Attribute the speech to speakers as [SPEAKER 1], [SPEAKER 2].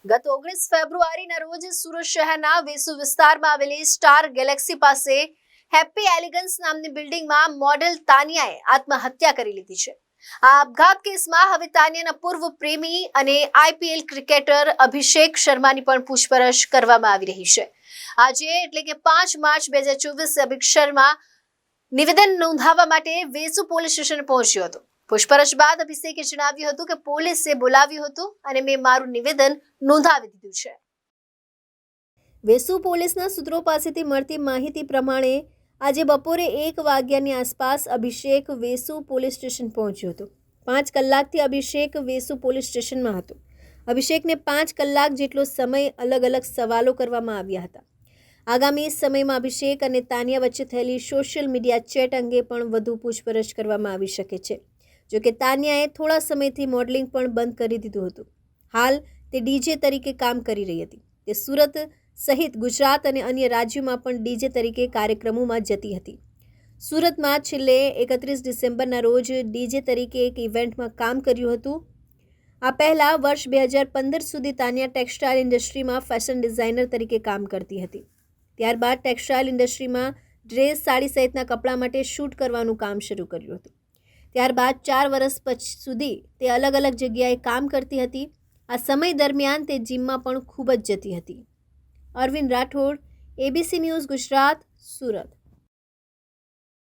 [SPEAKER 1] ગત 19 ફેબ્રુઆરીના રોજ સુરત શહેરના વેસુ વિસ્તારમાં આવેલી સ્ટાર ગેલેક્સી પાસે હેપી એલિગન્સ નામની બિલ્ડિંગમાં મોડેલ તાનિયાએ આત્મહત્યા કરી લીધી છે। આ આપઘાત કેસમાં હવે તાનિયાના પૂર્વ પ્રેમી અને આઈપીએલ ક્રિકેટર અભિષેક શર્માની પણ પૂછપરછ કરવામાં આવી રહી છે। આજે એટલે કે 5 માર્ચ 2024 અભિષેક શર્મા નિવેદન નોંધાવવા માટે વેસુ પોલીસ સ્ટેશન પહોંચ્યો હતો। પૂછપરછ બાદ અભિષેકે જણાવ્યું હતું કે પોલીસે બોલાવ્યું હતું અને મેં મારું નિવેદન નોંધાવી દીધું છે। વેસુ પોલીસના સૂત્રો પાસેથી મળતી માહિતી પ્રમાણે આજે બપોરે 1 વાગ્યાની આસપાસ અભિષેક વેસુ પોલીસ સ્ટેશન પહોંચ્યો હતો। 5 કલાકથી અભિષેક વેસુ પોલીસ સ્ટેશનમાં હતો। અભિષેકને 5 કલાક જેટલો સમય અલગ અલગ સવાલો કરવામાં આવ્યા હતા। આગામી સમયમાં અભિષેક અને તાનિયા વચ્ચે થયેલી સોશિયલ મીડિયા ચેટ અંગે પણ વધુ પૂછપરછ કરવામાં આવી શકે છે। જોકે તાનિયાએ થોડા સમયથી મોડલિંગ પણ બંધ કરી દીધું હતું। હાલ તે ડીજે તરીકે કામ કરી રહી હતી। તે સુરત સહિત ગુજરાત અને અન્ય રાજ્યોમાં પણ ડીજે તરીકે કાર્યક્રમોમાં જતી હતી। સુરતમાં છેલ્લે 31 ડિસેમ્બરના રોજ ડીજે તરીકે એક ઇવેન્ટમાં કામ કર્યું હતું। આ પહેલા વર્ષ 2015 સુધી તાનિયા ટેક્સટાઇલ ઇન્ડસ્ટ્રીમાં ફેશન ડિઝાઇનર તરીકે કામ કરતી હતી। ત્યારબાદ ટેક્સટાઇલ ઇન્ડસ્ટ્રીમાં ડ્રેસ, સાડી સહિતના કપડાં માટે શૂટ કરવાનું કામ શરૂ કર્યું હતું। ત્યારબાદ 4 વર્ષ સુધી તે અલગ અલગ જગ્યાએ કામ કરતી હતી। આ સમય દરમિયાન તે જીમમાં પણ ખૂબ જ જતી હતી। Arvind Rathod, ABC news Gujarat, Surat.